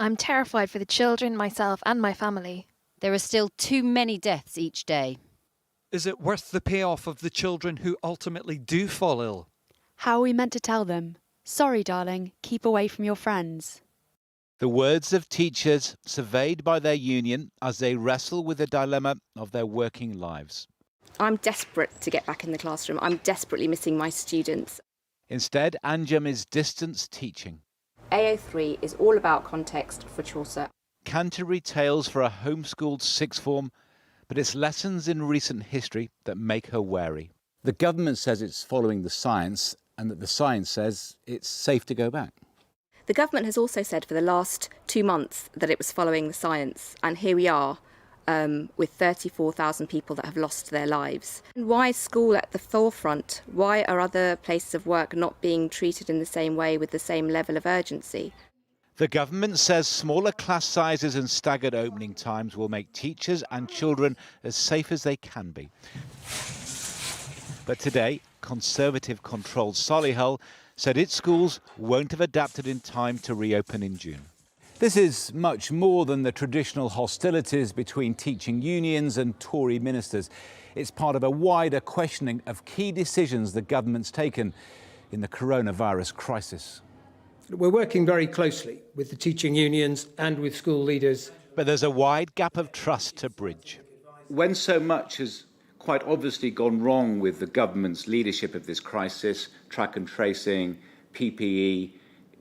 I'm terrified for the children, myself and my family. There are still too many deaths each day. Is it worth the payoff of the children who ultimately do fall ill? How are we meant to tell them? Sorry, darling, keep away from your friends. The words of teachers surveyed by their union as they wrestle with the dilemma of their working lives. I'm desperate to get back in the classroom. I'm desperately missing my students. Instead, Anjum is distance teaching. AO3 is all about context for Chaucer. Canterbury Tales for a homeschooled sixth form, but it's lessons in recent history that make her wary. The government says it's following the science and that the science says it's safe to go back. The government has also said for the last 2 months that it was following the science, and here we are with 34,000 people that have lost their lives. And why is school at the forefront? Why are other places of work not being treated in the same way with the same level of urgency? The government says smaller class sizes and staggered opening times will make teachers and children as safe as they can be. But today, Conservative-controlled Solihull said its schools won't have adapted in time to reopen in June. This is much more than the traditional hostilities between teaching unions and Tory ministers. It's part of a wider questioning of key decisions the government's taken in the coronavirus crisis. We're working very closely with the teaching unions and with school leaders. But there's a wide gap of trust to bridge. When so much has quite obviously gone wrong with the government's leadership of this crisis, track and tracing, PPE,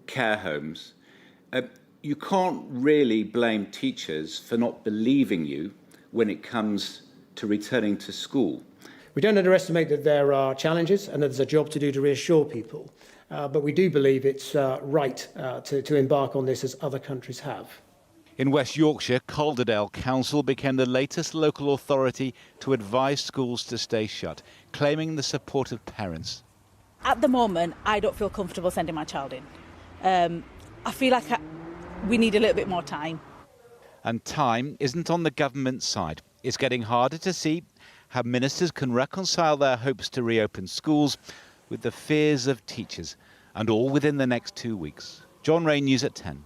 care homes, you can't really blame teachers for not believing you when it comes to returning to school. We don't underestimate that there are challenges and that there's a job to do to reassure people, but we do believe it's right to embark on this as other countries have. In West Yorkshire, Calderdale Council became the latest local authority to advise schools to stay shut, claiming the support of parents. At the moment, I don't feel comfortable sending my child in. I feel like we need a little bit more time. And time isn't on the government's side. It's getting harder to see how ministers can reconcile their hopes to reopen schools with the fears of teachers, and all within the next 2 weeks. John Ray, News at 10.